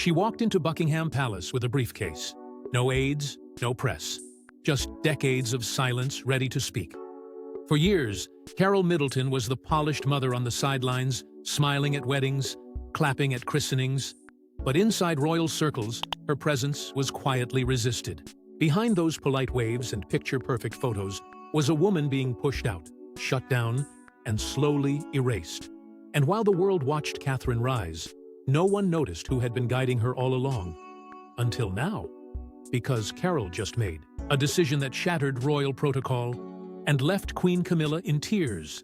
She walked into Buckingham Palace with a briefcase. No aides, no press. Just decades of silence ready to speak. For years, Carole Middleton was the polished mother on the sidelines, smiling at weddings, clapping at christenings. But inside royal circles, her presence was quietly resisted. Behind those polite waves and picture-perfect photos was a woman being pushed out, shut down, and slowly erased. And while the world watched Catherine rise, no one noticed who had been guiding her all along. Until now. Because Carole just made a decision that shattered royal protocol and left Queen Camilla in tears.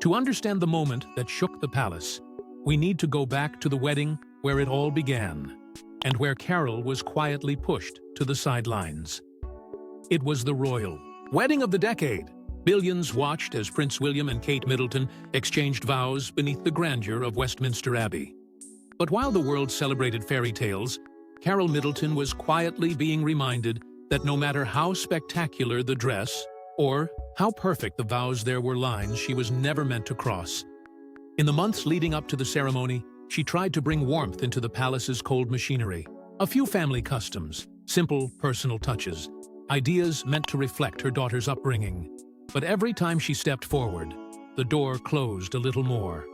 To understand the moment that shook the palace, we need to go back to the wedding where it all began, and where Carole was quietly pushed to the sidelines. It was the royal wedding of the decade. Billions watched as Prince William and Kate Middleton exchanged vows beneath the grandeur of Westminster Abbey. But while the world celebrated fairy tales, Carole Middleton was quietly being reminded that no matter how spectacular the dress, or how perfect the vows, there were lines she was never meant to cross. In the months leading up to the ceremony, she tried to bring warmth into the palace's cold machinery. A few family customs, simple personal touches, ideas meant to reflect her daughter's upbringing. But every time she stepped forward, the door closed a little more.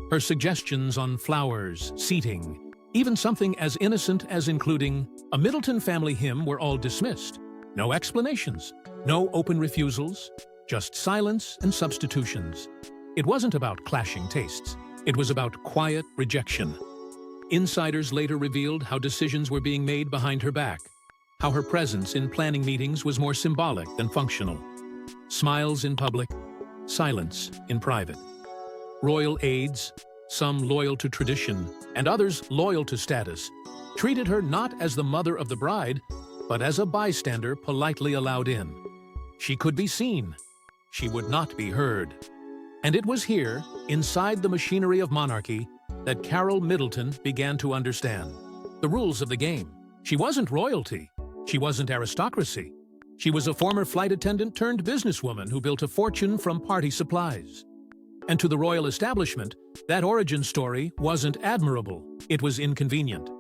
Her suggestions on flowers, seating, even something as innocent as including a Middleton family hymn were all dismissed. No explanations, no open refusals, just silence and substitutions. It wasn't about clashing tastes. It was about quiet rejection. Insiders later revealed how decisions were being made behind her back, how her presence in planning meetings was more symbolic than functional. Smiles in public, silence in private. Royal aides, some loyal to tradition and others loyal to status, treated her not as the mother of the bride, but as a bystander politely allowed in. She could be seen. She would not be heard. And it was here, inside the machinery of monarchy, that Carole Middleton began to understand the rules of the game. She wasn't royalty. She wasn't aristocracy. She was a former flight attendant turned businesswoman who built a fortune from party supplies. And to the royal establishment, that origin story wasn't admirable. It was inconvenient.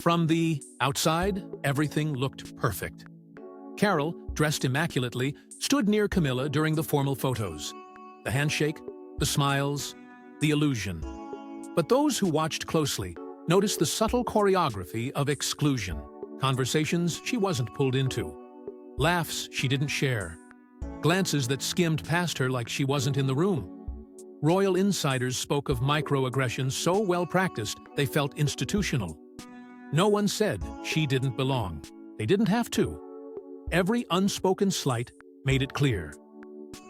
From the outside, everything looked perfect. Carole, dressed immaculately, stood near Camilla during the formal photos. The handshake, the smiles, the illusion. But those who watched closely noticed the subtle choreography of exclusion. Conversations she wasn't pulled into. Laughs she didn't share. Glances that skimmed past her like she wasn't in the room. Royal insiders spoke of microaggressions so well practiced they felt institutional. No one said she didn't belong. They didn't have to. Every unspoken slight made it clear.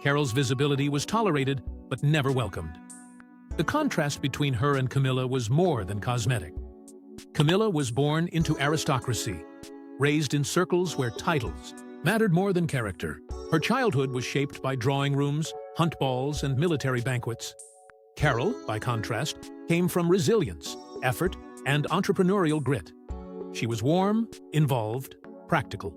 Carole's visibility was tolerated but never welcomed. The contrast between her and Camilla was more than cosmetic. Camilla was born into aristocracy, raised in circles where titles mattered more than character. Her childhood was shaped by drawing rooms, hunt balls, and military banquets. Carole, by contrast, came from resilience, effort, and entrepreneurial grit. She was warm, involved, practical.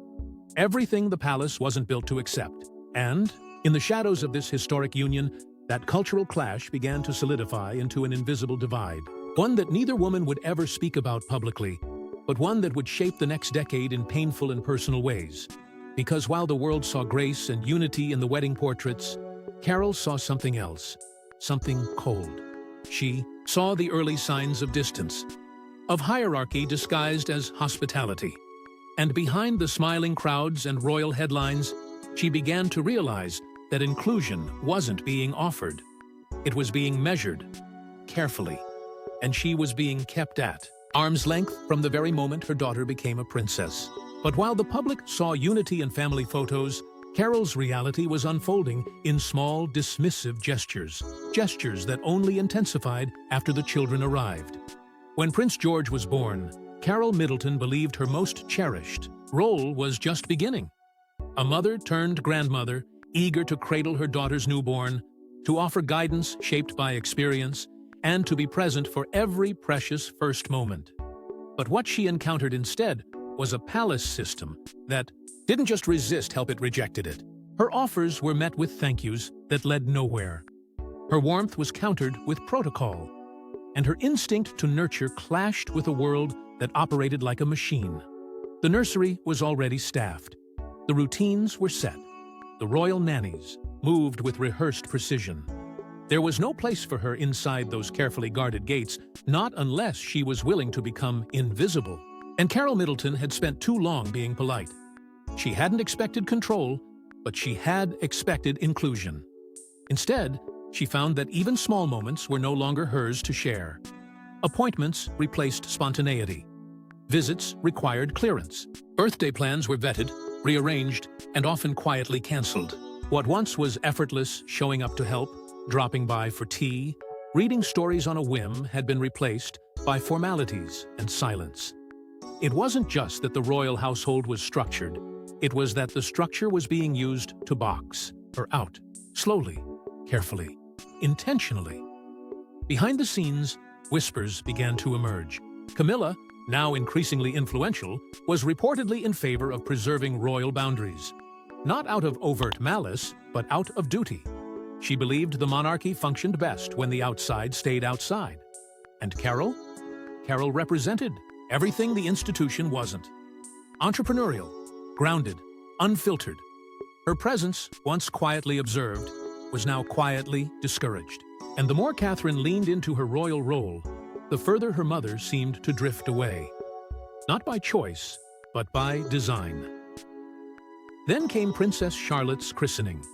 Everything the palace wasn't built to accept. And, in the shadows of this historic union, that cultural clash began to solidify into an invisible divide. One that neither woman would ever speak about publicly, but one that would shape the next decade in painful and personal ways. Because while the world saw grace and unity in the wedding portraits, Carole saw something else, something cold. She saw the early signs of distance, of hierarchy disguised as hospitality. And behind the smiling crowds and royal headlines, she began to realize that inclusion wasn't being offered. It was being measured, carefully, and she was being kept at arm's length from the very moment her daughter became a princess. But while the public saw unity in family photos, Carole's reality was unfolding in small, dismissive gestures that only intensified after the children arrived. When Prince George was born, Carole Middleton believed her most cherished role was just beginning. A mother turned grandmother, eager to cradle her daughter's newborn, to offer guidance shaped by experience, and to be present for every precious first moment. But what she encountered instead was a palace system that didn't just resist help, it rejected it. Her offers were met with thank yous that led nowhere. Her warmth was countered with protocol. and her instinct to nurture clashed with a world that operated like a machine. The nursery was already staffed. The routines were set. The royal nannies moved with rehearsed precision. There was no place for her inside those carefully guarded gates, not unless she was willing to become invisible. And Carole Middleton had spent too long being polite. She hadn't expected control, but she had expected inclusion. Instead, she found that even small moments were no longer hers to share. Appointments replaced spontaneity. Visits required clearance. Birthday plans were vetted, rearranged, and often quietly canceled. What once was effortless, showing up to help, dropping by for tea, reading stories on a whim, had been replaced by formalities and silence. It wasn't just that the royal household was structured. It was that the structure was being used to box her out, slowly, carefully, intentionally. Behind the scenes, whispers began to emerge. Camilla, now increasingly influential, was reportedly in favor of preserving royal boundaries. Not out of overt malice, but out of duty. She believed the monarchy functioned best when the outside stayed outside. And Carole? Carole represented everything the institution wasn't. Entrepreneurial, grounded, unfiltered. Her presence, once quietly observed, was now quietly discouraged. And the more Catherine leaned into her royal role, the further her mother seemed to drift away. Not by choice, but by design. Then came Princess Charlotte's christening.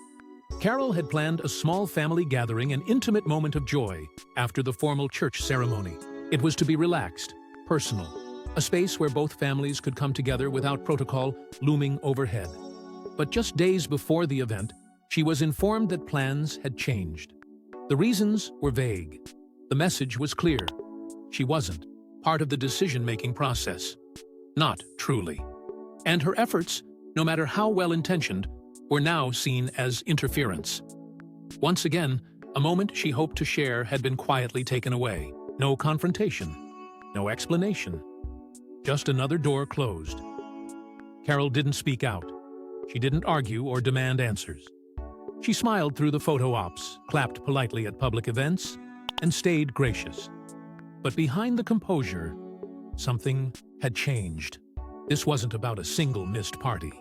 Carole had planned a small family gathering, an intimate moment of joy after the formal church ceremony. It was to be relaxed, personal, a space where both families could come together without protocol looming overhead. But just days before the event, she was informed that plans had changed. The reasons were vague. The message was clear. She wasn't part of the decision-making process. Not truly. And her efforts, no matter how well-intentioned, were now seen as interference. Once again, a moment she hoped to share had been quietly taken away. No confrontation, no explanation. Just another door closed. Carole didn't speak out. She didn't argue or demand answers. She smiled through the photo ops, clapped politely at public events, and stayed gracious. But behind the composure, something had changed. This wasn't about a single missed party.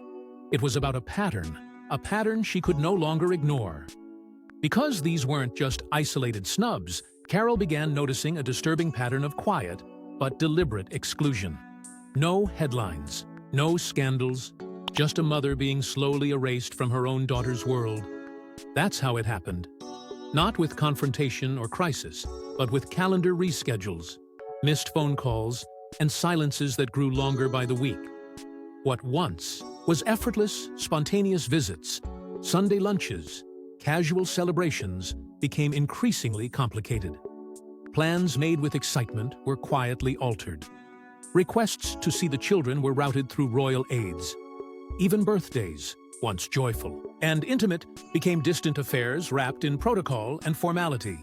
It was about a pattern she could no longer ignore. Because these weren't just isolated snubs, Carole began noticing a disturbing pattern of quiet but deliberate exclusion. No headlines, no scandals, just a mother being slowly erased from her own daughter's world. That's how it happened. Not with confrontation or crisis, but with calendar reschedules, missed phone calls, and silences that grew longer by the week. What once was effortless, spontaneous visits, Sunday lunches, casual celebrations became increasingly complicated. Plans made with excitement were quietly altered. Requests to see the children were routed through royal aides. Even birthdays, once joyful and intimate, became distant affairs wrapped in protocol and formality.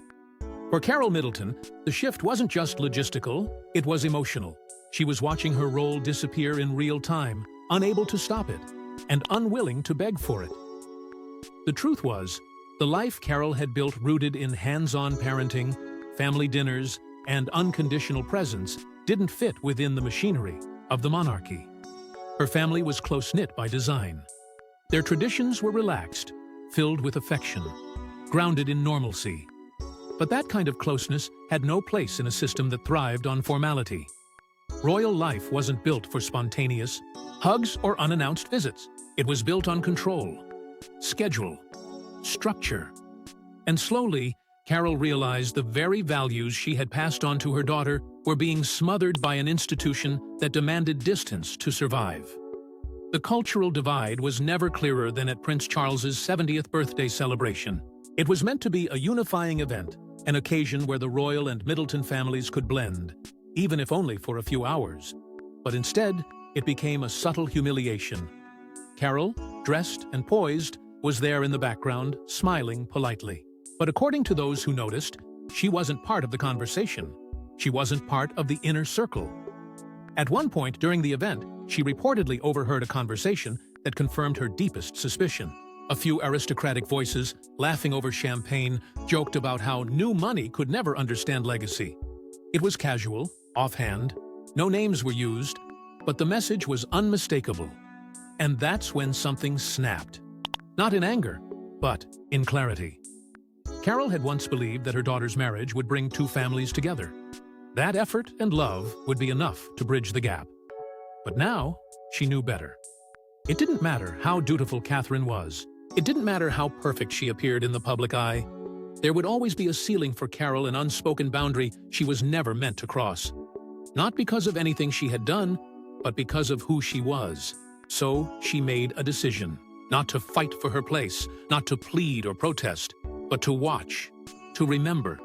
For Carole Middleton, the shift wasn't just logistical, it was emotional. She was watching her role disappear in real time, unable to stop it, and unwilling to beg for it. The truth was, the life Carole had built rooted in hands-on parenting, family dinners, and unconditional presence didn't fit within the machinery of the monarchy. Her family was close-knit by design. Their traditions were relaxed, filled with affection, grounded in normalcy. But that kind of closeness had no place in a system that thrived on formality. Royal life wasn't built for spontaneous hugs or unannounced visits. It was built on control, schedule, structure. And slowly, Carole realized the very values she had passed on to her daughter were being smothered by an institution that demanded distance to survive. The cultural divide was never clearer than at Prince Charles's 70th birthday celebration. It was meant to be a unifying event, an occasion where the royal and Middleton families could blend, even if only for a few hours. But instead, it became a subtle humiliation. Carole, dressed and poised, was there in the background, smiling politely. But according to those who noticed, she wasn't part of the conversation. She wasn't part of the inner circle. At one point during the event, she reportedly overheard a conversation that confirmed her deepest suspicion. A few aristocratic voices, laughing over champagne, joked about how new money could never understand legacy. It was casual, offhand, no names were used, but the message was unmistakable. And that's when something snapped. Not in anger, but in clarity. Carole had once believed that her daughter's marriage would bring two families together. That effort and love would be enough to bridge the gap. But now, she knew better. It didn't matter how dutiful Catherine was. It didn't matter how perfect she appeared in the public eye. There would always be a ceiling for Carole, an unspoken boundary she was never meant to cross. Not because of anything she had done, but because of who she was. So she made a decision, not to fight for her place, not to plead or protest, but to watch, to remember,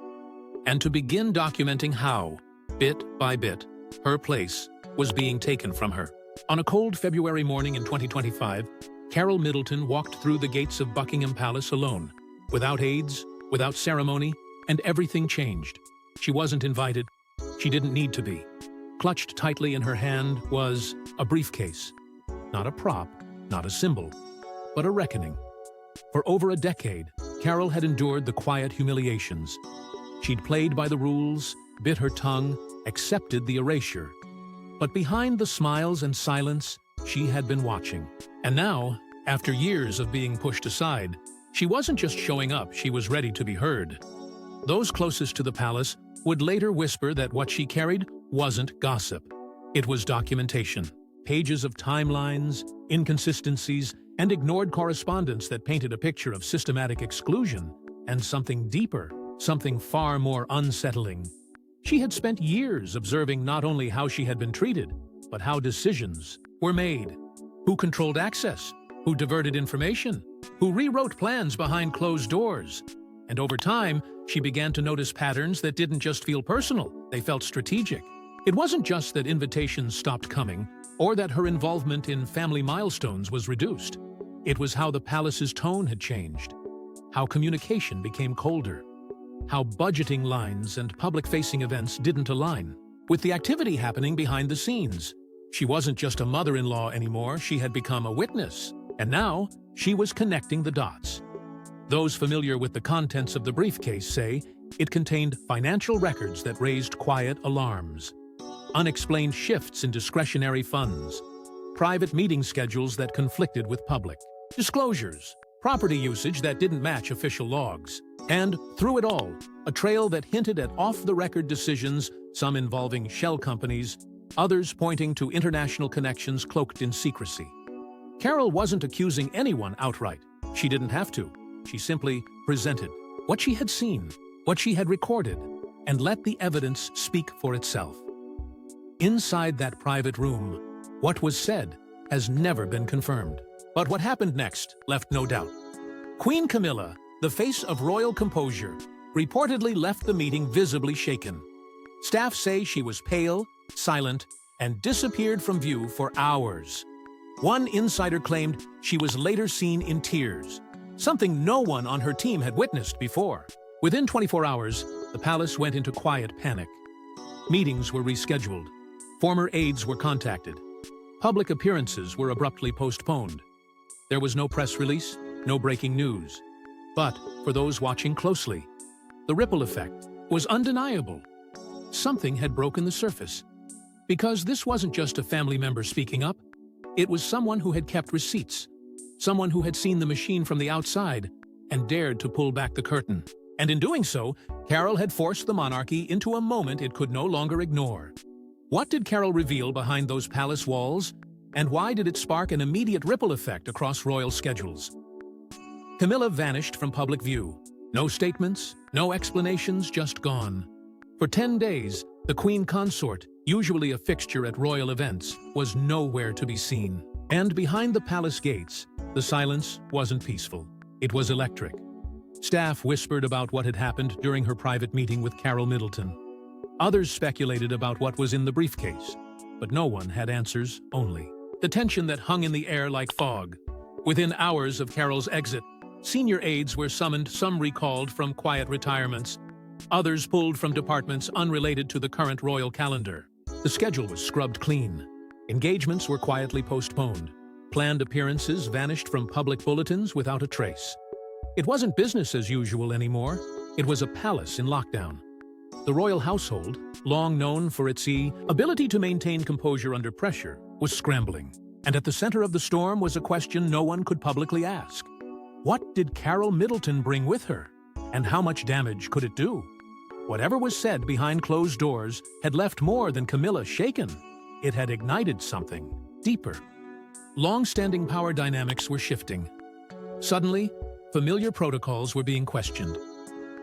and to begin documenting how, bit by bit, her place was being taken from her. On a cold February morning in 2025, Carole Middleton walked through the gates of Buckingham Palace alone, without aides, without ceremony, and everything changed. She wasn't invited. She didn't need to be. Clutched tightly in her hand was a briefcase. Not a prop, not a symbol, but a reckoning. For over a decade, Carole had endured the quiet humiliations. She'd played by the rules, bit her tongue, accepted the erasure. But behind the smiles and silence, she had been watching. And now, after years of being pushed aside, she wasn't just showing up, she was ready to be heard. Those closest to the palace would later whisper that what she carried wasn't gossip. It was documentation. Pages of timelines, inconsistencies, and ignored correspondence that painted a picture of systematic exclusion and something deeper, something far more unsettling. She had spent years observing not only how she had been treated, but how decisions were made. Who controlled access? Who diverted information? Who rewrote plans behind closed doors? And over time, she began to notice patterns that didn't just feel personal, they felt strategic. It wasn't just that invitations stopped coming, or that her involvement in family milestones was reduced. It was how the palace's tone had changed, how communication became colder, how budgeting lines and public-facing events didn't align with the activity happening behind the scenes. She wasn't just a mother-in-law anymore, she had become a witness, and now she was connecting the dots. Those familiar with the contents of the briefcase say it contained financial records that raised quiet alarms, unexplained shifts in discretionary funds, private meeting schedules that conflicted with public, disclosures, property usage that didn't match official logs, and, through it all, a trail that hinted at off-the-record decisions, some involving shell companies, others pointing to international connections cloaked in secrecy. Carole wasn't accusing anyone outright. She didn't have to. She simply presented what she had seen, what she had recorded, and let the evidence speak for itself. Inside that private room, what was said has never been confirmed. But what happened next left no doubt. Queen Camilla, the face of royal composure, reportedly left the meeting visibly shaken. Staff say she was pale, silent, and disappeared from view for hours. One insider claimed she was later seen in tears, something no one on her team had witnessed before. Within 24 hours, the palace went into quiet panic. Meetings were rescheduled. Former aides were contacted. Public appearances were abruptly postponed. There was no press release, no breaking news. But for those watching closely, the ripple effect was undeniable. Something had broken the surface. Because this wasn't just a family member speaking up, it was someone who had kept receipts, someone who had seen the machine from the outside and dared to pull back the curtain. And in doing so, Carole had forced the monarchy into a moment it could no longer ignore. What did Carole reveal behind those palace walls, and why did it spark an immediate ripple effect across royal schedules? Camilla vanished from public view. No statements, no explanations, just gone. For 10 days, the Queen Consort, usually a fixture at royal events, was nowhere to be seen. And behind the palace gates, the silence wasn't peaceful. It was electric. Staff whispered about what had happened during her private meeting with Carole Middleton. Others speculated about what was in the briefcase, but no one had answers, only the tension that hung in the air like fog. Within hours of Carole's exit, senior aides were summoned, some recalled from quiet retirements, others pulled from departments unrelated to the current royal calendar. The schedule was scrubbed clean. Engagements were quietly postponed. Planned appearances vanished from public bulletins without a trace. It wasn't business as usual anymore. It was a palace in lockdown. The royal household, long known for its ability to maintain composure under pressure, was scrambling. And at the center of the storm was a question no one could publicly ask. What did Carole Middleton bring with her? And how much damage could it do? Whatever was said behind closed doors had left more than Camilla shaken. It had ignited something deeper. Long-standing power dynamics were shifting. Suddenly, familiar protocols were being questioned.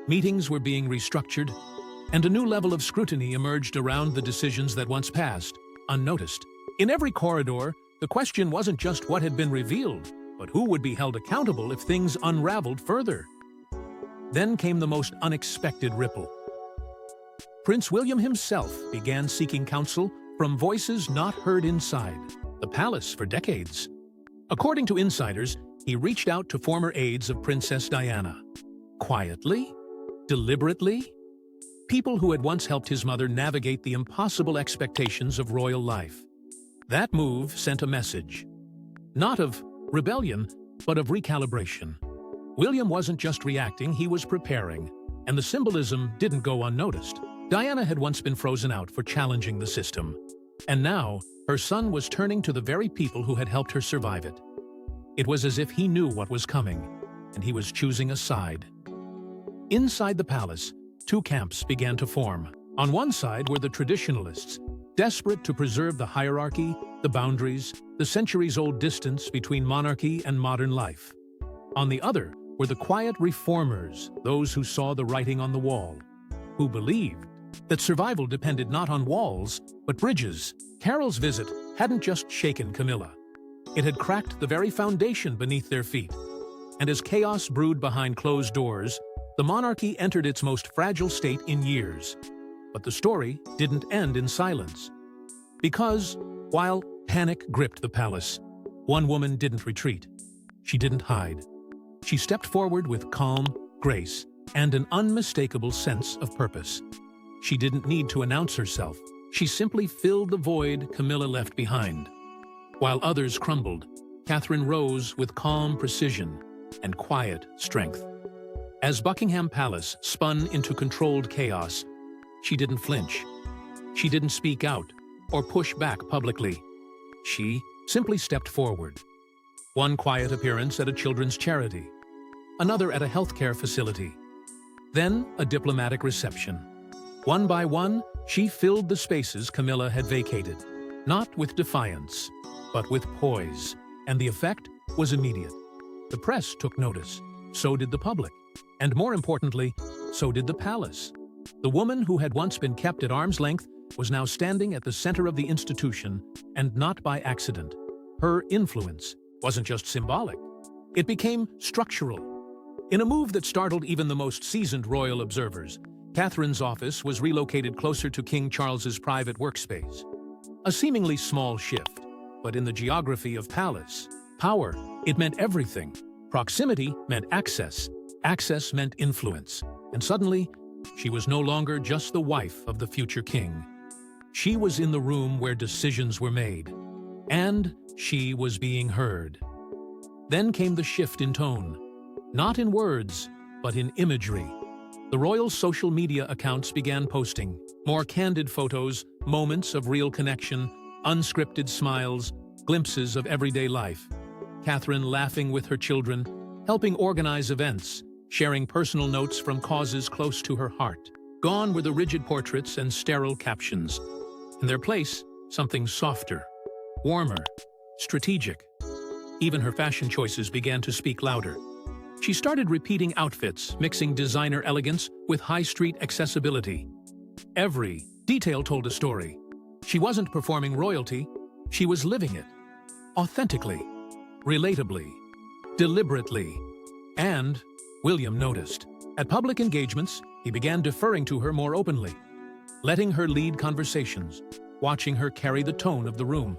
Meetings were being restructured, and a new level of scrutiny emerged around the decisions that once passed, unnoticed. In every corridor, the question wasn't just what had been revealed, but who would be held accountable if things unraveled further. Then came the most unexpected ripple. Prince William himself began seeking counsel from voices not heard inside the palace for decades. According to insiders, he reached out to former aides of Princess Diana. Quietly? Deliberately? People who had once helped his mother navigate the impossible expectations of royal life. That move sent a message. Not of rebellion, but of recalibration. William wasn't just reacting, he was preparing. And the symbolism didn't go unnoticed. Diana had once been frozen out for challenging the system. And now, her son was turning to the very people who had helped her survive it. It was as if he knew what was coming, and he was choosing a side. Inside the palace, two camps began to form. On one side were the traditionalists, desperate to preserve the hierarchy, the boundaries, the centuries-old distance between monarchy and modern life. On the other were the quiet reformers, those who saw the writing on the wall, who believed that survival depended not on walls, but bridges. Carole's visit hadn't just shaken Camilla. It had cracked the very foundation beneath their feet. And as chaos brewed behind closed doors, the monarchy entered its most fragile state in years. But the story didn't end in silence. Because, while panic gripped the palace, one woman didn't retreat. She didn't hide. She stepped forward with calm, grace, and an unmistakable sense of purpose. She didn't need to announce herself. She simply filled the void Camilla left behind. While others crumbled, Catherine rose with calm precision and quiet strength. As Buckingham Palace spun into controlled chaos, she didn't flinch. She didn't speak out or push back publicly. She simply stepped forward. One quiet appearance at a children's charity, another at a healthcare facility, then a diplomatic reception. One by one, she filled the spaces Camilla had vacated, not with defiance, but with poise, and the effect was immediate. The press took notice, so did the public, and more importantly, so did the palace. The woman who had once been kept at arm's length was now standing at the center of the institution, and not by accident. Her influence wasn't just symbolic, it became structural. In a move that startled even the most seasoned royal observers, Catherine's office was relocated closer to King Charles's private workspace. A seemingly small shift, but in the geography of palace, power, it meant everything. Proximity meant access, access meant influence, and suddenly, she was no longer just the wife of the future king. She was in the room where decisions were made, and she was being heard. Then came the shift in tone, not in words, but in imagery. The royal social media accounts began posting more candid photos, moments of real connection, unscripted smiles, glimpses of everyday life. Catherine laughing with her children, helping organize events, sharing personal notes from causes close to her heart. Gone were the rigid portraits and sterile captions. In their place, something softer, warmer, strategic. Even her fashion choices began to speak louder. She started repeating outfits, mixing designer elegance with high-street accessibility. Every detail told a story. She wasn't performing royalty, she was living it. Authentically, relatably, deliberately. And William noticed. At public engagements, he began deferring to her more openly, letting her lead conversations, watching her carry the tone of the room.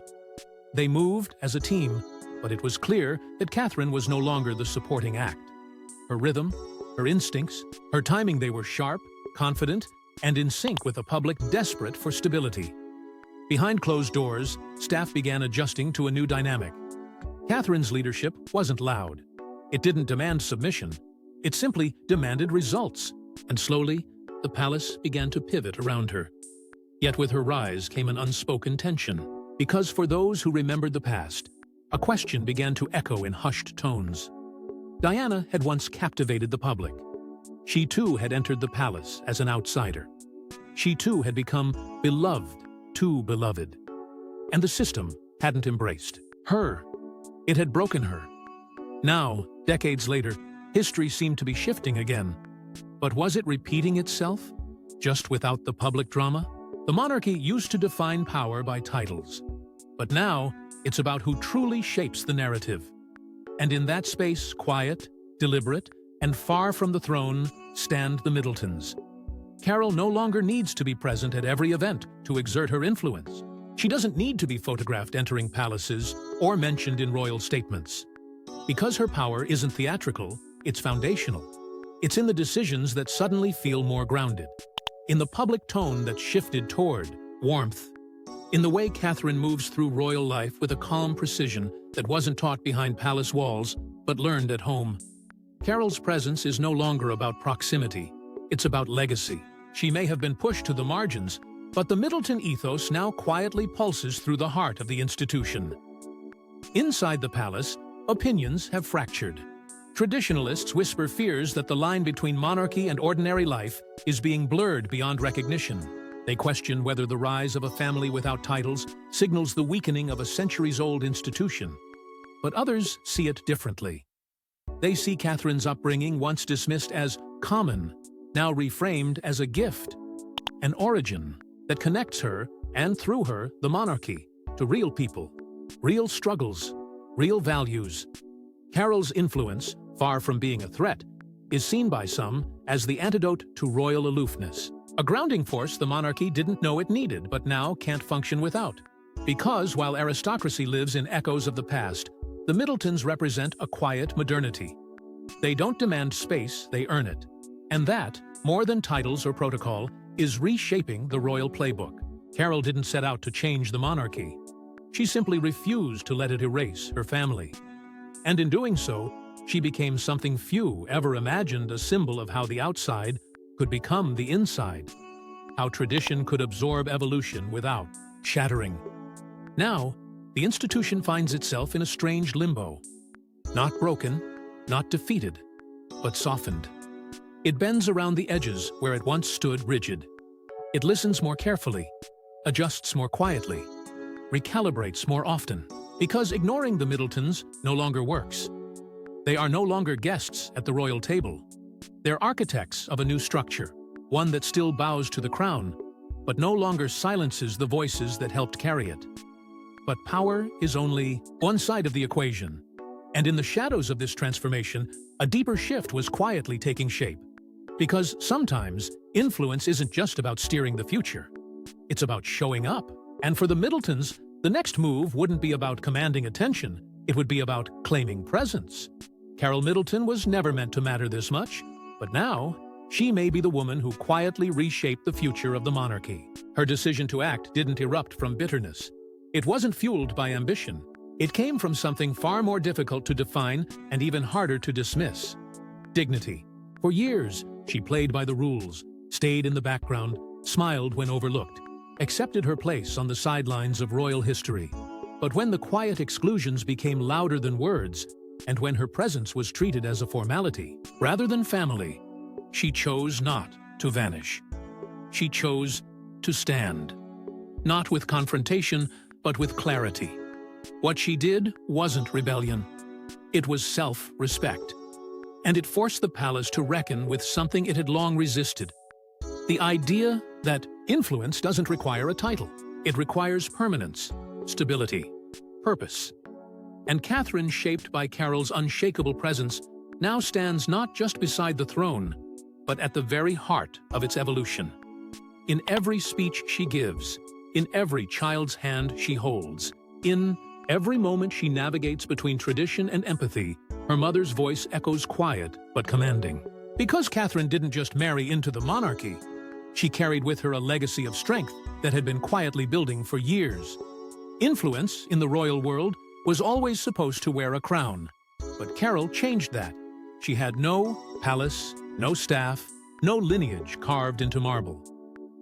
They moved as a team, but it was clear that Catherine was no longer the supporting act. Her rhythm, her instincts, her timing, they were sharp, confident, and in sync with a public desperate for stability. Behind closed doors, staff began adjusting to a new dynamic. Catherine's leadership wasn't loud. It didn't demand submission. It simply demanded results. And slowly, the palace began to pivot around her. Yet with her rise came an unspoken tension, because for those who remembered the past, a question began to echo in hushed tones. Diana had once captivated the public. She too had entered the palace as an outsider. She too had become beloved, too beloved. And the system hadn't embraced her. It had broken her. Now, decades later, history seemed to be shifting again. But was it repeating itself, just without the public drama? The monarchy used to define power by titles. But now, it's about who truly shapes the narrative. And in that space, quiet, deliberate, and far from the throne, stand the Middletons. Carole no longer needs to be present at every event to exert her influence. She doesn't need to be photographed entering palaces or mentioned in royal statements. Because her power isn't theatrical, it's foundational. It's in the decisions that suddenly feel more grounded, in the public tone that shifted toward warmth, in the way Catherine moves through royal life with a calm precision that wasn't taught behind palace walls, but learned at home. Carole's presence is no longer about proximity, it's about legacy. She may have been pushed to the margins, but the Middleton ethos now quietly pulses through the heart of the institution. Inside the palace, opinions have fractured. Traditionalists whisper fears that the line between monarchy and ordinary life is being blurred beyond recognition. They question whether the rise of a family without titles signals the weakening of a centuries-old institution. But others see it differently. They see Catherine's upbringing, once dismissed as common, now reframed as a gift, an origin that connects her, and through her, the monarchy, to real people, real struggles, real values. Carole's influence, far from being a threat, is seen by some as the antidote to royal aloofness. A grounding force the monarchy didn't know it needed, but now can't function without. Because while aristocracy lives in echoes of the past, the Middletons represent a quiet modernity. They don't demand space, they earn it. And that, more than titles or protocol, is reshaping the royal playbook. Carole didn't set out to change the monarchy. She simply refused to let it erase her family. And in doing so, she became something few ever imagined, a symbol of how the outside could become the inside, how tradition could absorb evolution without shattering. Now, the institution finds itself in a strange limbo. Not broken, not defeated, but softened. It bends around the edges where it once stood rigid. It listens more carefully, adjusts more quietly, recalibrates more often, because ignoring the Middletons no longer works. They are no longer guests at the royal table. They're architects of a new structure, one that still bows to the crown, but no longer silences the voices that helped carry it. But power is only one side of the equation, and in the shadows of this transformation, a deeper shift was quietly taking shape. Because sometimes, influence isn't just about steering the future. It's about showing up. And for the Middletons, the next move wouldn't be about commanding attention, it would be about claiming presence. Carole Middleton was never meant to matter this much, but now, she may be the woman who quietly reshaped the future of the monarchy. Her decision to act didn't erupt from bitterness. It wasn't fueled by ambition. It came from something far more difficult to define and even harder to dismiss: dignity. For years, she played by the rules, stayed in the background, smiled when overlooked, accepted her place on the sidelines of royal history. But when the quiet exclusions became louder than words, and when her presence was treated as a formality, rather than family, she chose not to vanish. She chose to stand. Not with confrontation, but with clarity. What she did wasn't rebellion. It was self-respect. And it forced the palace to reckon with something it had long resisted: the idea that influence doesn't require a title. It requires permanence, stability, purpose. And Catherine, shaped by Carole's unshakable presence, now stands not just beside the throne, but at the very heart of its evolution. In every speech she gives, in every child's hand she holds, in every moment she navigates between tradition and empathy, her mother's voice echoes quiet but commanding. Because Catherine didn't just marry into the monarchy, she carried with her a legacy of strength that had been quietly building for years. Influence in the royal world was always supposed to wear a crown, but Carole changed that. She had no palace, no staff, no lineage carved into marble.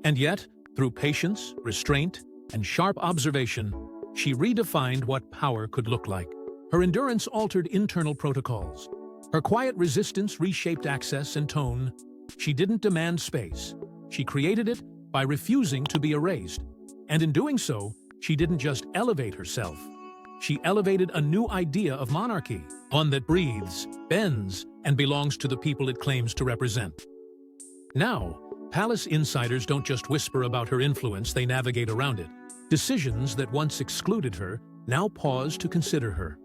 And yet, through patience, restraint, and sharp observation, she redefined what power could look like. Her endurance altered internal protocols. Her quiet resistance reshaped access and tone. She didn't demand space. She created it by refusing to be erased. And in doing so, she didn't just elevate herself. She elevated a new idea of monarchy, one that breathes, bends, and belongs to the people it claims to represent. Now, palace insiders don't just whisper about her influence, they navigate around it. Decisions that once excluded her now pause to consider her.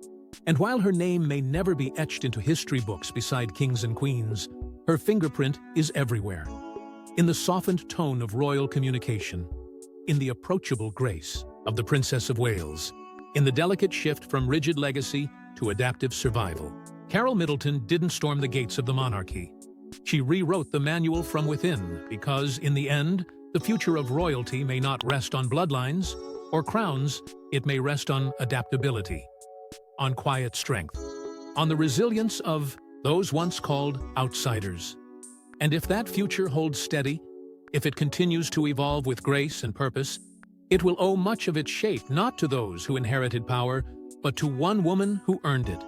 And while her name may never be etched into history books beside kings and queens, her fingerprint is everywhere. In the softened tone of royal communication, in the approachable grace of the Princess of Wales, in the delicate shift from rigid legacy to adaptive survival, Carole Middleton didn't storm the gates of the monarchy. She rewrote the manual from within because, in the end, the future of royalty may not rest on bloodlines or crowns, it may rest on adaptability, on quiet strength, on the resilience of those once called outsiders. And if that future holds steady, if it continues to evolve with grace and purpose, it will owe much of its shape not to those who inherited power, but to one woman who earned it,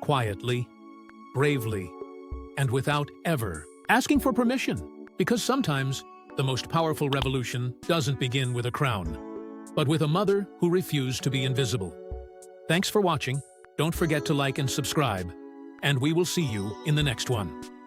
quietly, bravely, and without ever asking for permission. Because sometimes the most powerful revolution doesn't begin with a crown, but with a mother who refused to be invisible. Thanks for watching. Don't forget to like and subscribe, and we will see you in the next one.